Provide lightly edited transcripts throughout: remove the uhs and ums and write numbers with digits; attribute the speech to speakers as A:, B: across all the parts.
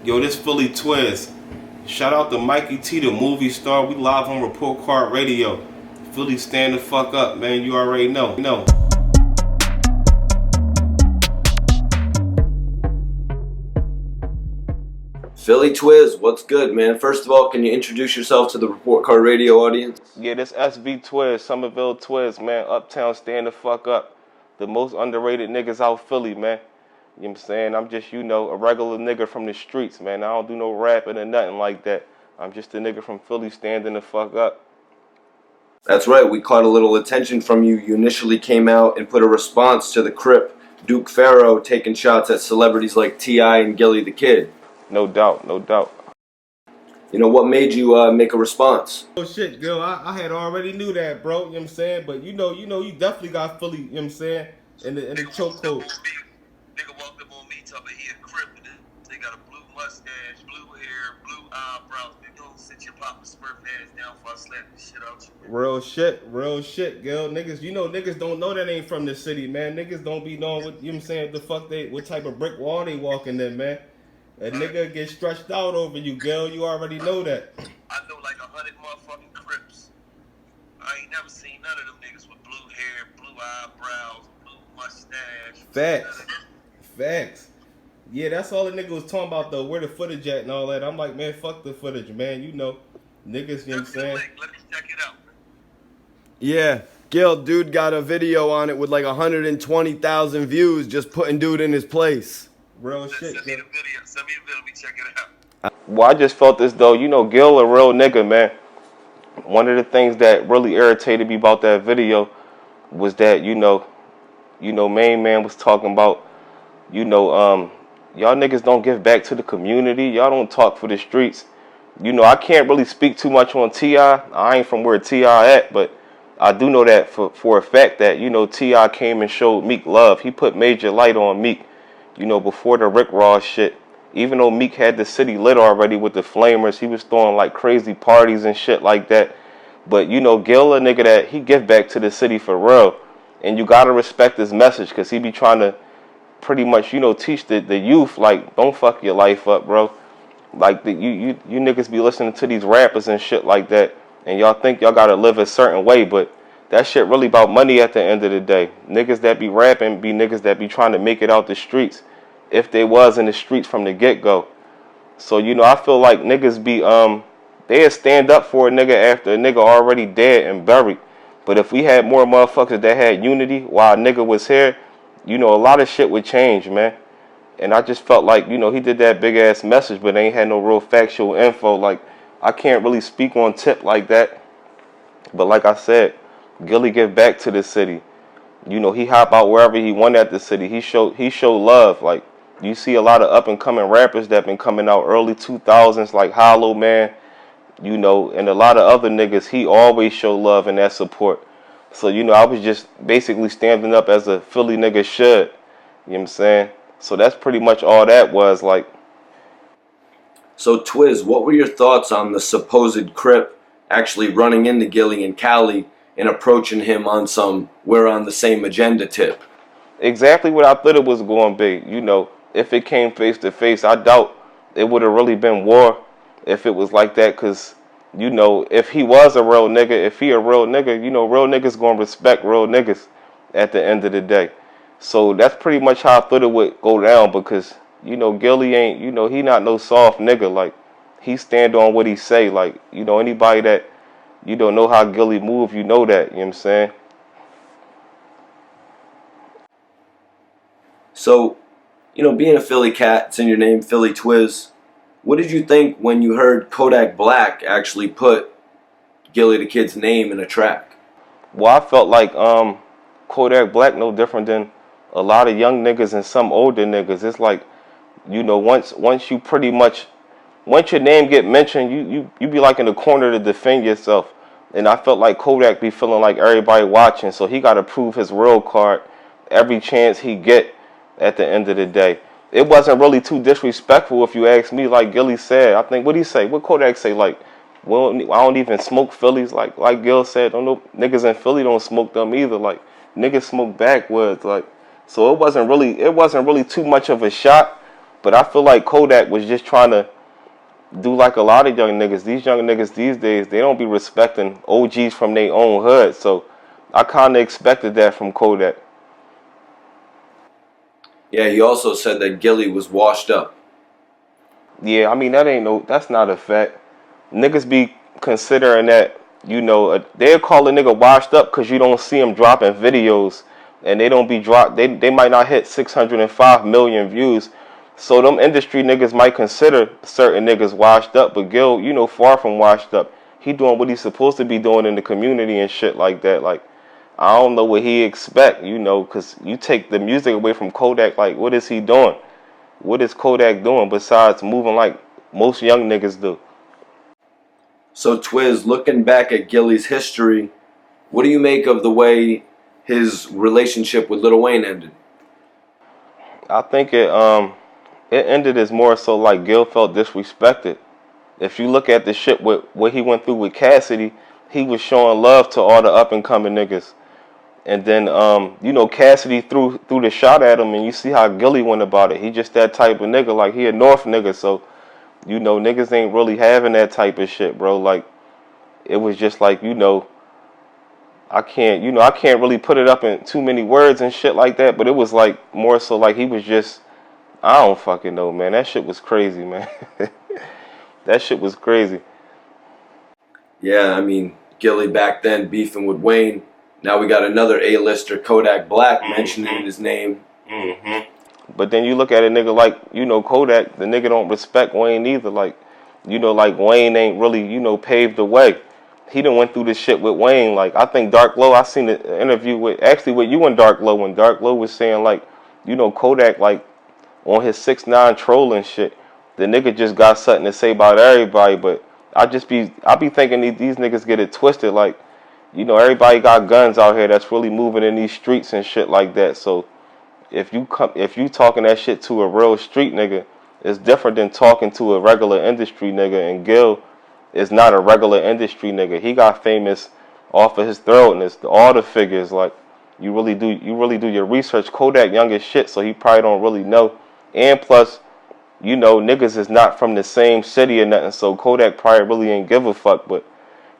A: Yo, this Philly Twizz. Shout out to Mikey T, the movie star. We live on Report Card Radio. Philly, stand the fuck up, man. You already know.
B: Philly Twizz, what's good, man? First of all, can you introduce yourself to the Report Card Radio audience?
A: Yeah, this SV Twizz, Somerville Twizz, man. Uptown, stand the fuck up. The most underrated niggas out Philly, man. You know what I'm saying? I'm just, a regular nigga from the streets, man. I don't do no rapping or nothing like that. I'm just a nigga from Philly standing the fuck up.
B: That's right. We caught a little attention from you. You initially came out and put a response to the Crip, Duke Faro, taking shots at celebrities like T.I. and Gillie the Kid.
A: No doubt, no doubt.
B: You know, what made you make a response?
A: Oh shit, girl, I had already knew that, bro, you know what I'm saying? But you definitely got Philly, you know what I'm saying, in the chokehold.
C: Nigga walked up on me talking he a Crip, and they got a blue mustache, blue hair, blue eyebrows. Nigga, don't sit your papa smurf ass down before I slap this shit out you.
A: Real shit, girl. Niggas, niggas don't know that ain't from the city, man. Niggas don't be knowing what, you know what I'm saying, what type of brick wall they walking in, man. A nigga get stretched out over you, girl. You already know that.
C: I know like 100 motherfucking Crips. I ain't never seen none of them niggas with blue hair, blue eyebrows, blue mustache.
A: Facts. Yeah, that's all the nigga was talking about, though. Where the footage at and all that. I'm like, man, fuck the footage, man. Niggas, you know what I'm saying?
C: Let me check it out.
B: Yeah, Gil, dude got a video on it with like 120,000 views just putting dude in his place.
A: Real shit.
C: Send me the video. Let me check it out.
A: Well, I just felt as though, Gil a real nigga, man. One of the things that really irritated me about that video was that, main man was talking about, y'all niggas don't give back to the community. Y'all don't talk for the streets. I can't really speak too much on T.I. I ain't from where T.I. at, but I do know that for a fact that, T.I. came and showed Meek love. He put major light on Meek, before the Rick Ross shit. Even though Meek had the city lit already with the flamers, he was throwing like crazy parties and shit like that. But, Gil a nigga that he give back to the city for real. And you gotta respect his message, because he be trying to pretty much, teach the youth, like, don't fuck your life up, bro. Like, you niggas be listening to these rappers and shit like that, and y'all think y'all gotta live a certain way, but that shit really about money at the end of the day. Niggas that be rapping be niggas that be trying to make it out the streets, if they was in the streets from the get-go. So, I feel like niggas be, they'd stand up for a nigga after a nigga already dead and buried. But if we had more motherfuckers that had unity while a nigga was here, a lot of shit would change, man. And I just felt like, he did that big-ass message, but ain't had no real factual info. Like, I can't really speak on tip like that. But like I said, Gillie give back to the city. He hop out wherever he want at the city. He show love. Like, you see a lot of up-and-coming rappers that been coming out early 2000s, like Hollow Man, and a lot of other niggas. He always show love and that support. So, I was just basically standing up as a Philly nigga should. You know what I'm saying? So that's pretty much all that was like.
B: So, Twizz, what were your thoughts on the supposed Crip actually running into Gillie and Cali and approaching him on some we're on the same agenda tip?
A: Exactly what I thought it was going to be. If it came face to face, I doubt it would have really been war if it was like that. Because, if he was a real nigga, if he a real nigga, real niggas going to respect real niggas at the end of the day. So that's pretty much how I thought it would go down, because, Gillie ain't, he not no soft nigga. Like, he stand on what he say. Like, anybody that, know how Gillie move, that, you know what I'm saying?
B: So, being a Philly cat, it's in your name, Philly Twizz. What did you think when you heard Kodak Black actually put Gillie the Kid's name in a track?
A: Well, I felt like Kodak Black no different than a lot of young niggas and some older niggas. It's like, once you pretty much, once your name get mentioned, you be like in the corner to defend yourself. And I felt like Kodak be feeling like everybody watching, so he got to prove his real card every chance he get at the end of the day. It wasn't really too disrespectful if you ask me, like Gillie said. I think, what he say? What Kodak say? Like, well, I don't even smoke Phillies. Like Gil said, don't know, niggas in Philly don't smoke them either. Like, niggas smoke backwoods. Like, so it wasn't really too much of a shot. But I feel like Kodak was just trying to do like a lot of young niggas. These young niggas these days, they don't be respecting OGs from their own hood. So I kind of expected that from Kodak.
B: Yeah, he also said that Gillie was washed up.
A: Yeah, I mean, that's not a fact. Niggas be considering that, they'll call a nigga washed up because you don't see him dropping videos, and they don't be they might not hit 605 million views. So them industry niggas might consider certain niggas washed up, but Gil, far from washed up. He doing what he's supposed to be doing in the community and shit like that. Like, I don't know what he expect, because you take the music away from Kodak, like, what is he doing? What is Kodak doing besides moving like most young niggas do?
B: So Twizz, looking back at Gillie's history, what do you make of the way his relationship with Lil Wayne ended?
A: I think it ended as more so like Gil felt disrespected. If you look at the shit with what he went through with Cassidy, he was showing love to all the up and coming niggas. And then Cassidy threw the shot at him, and you see how Gillie went about it. He just that type of nigga, like he a North nigga, so niggas ain't really having that type of shit, bro. Like, it was just like, I can't really put it up in too many words and shit like that, but it was like more so like he was just, I don't fucking know, man. That shit was crazy, man. That shit was crazy.
B: Yeah, I mean, Gillie back then beefing with Wayne. Now we got another A-lister, Kodak Black, mentioning his name.
A: Mm-hmm. But then you look at a nigga like, Kodak, the nigga don't respect Wayne either. Like, like Wayne ain't really, paved the way. He done went through this shit with Wayne. Like, I think Dark Low, I seen an interview with you and Dark Low, when Dark Low was saying, like, Kodak, like, on his 6ix9ine trolling shit, the nigga just got something to say about everybody. But I be thinking these niggas get it twisted. Like, everybody got guns out here that's really moving in these streets and shit like that. So if you talking that shit to a real street nigga, it's different than talking to a regular industry nigga. And Gil is not a regular industry nigga. He got famous off of his thoroughness, all the figures. Like, you really do your research. Kodak young as shit, so he probably don't really know. And plus, niggas is not from the same city or nothing, so Kodak probably really ain't give a fuck. But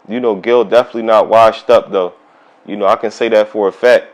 A: Gil definitely not washed up though. I can say that for a fact.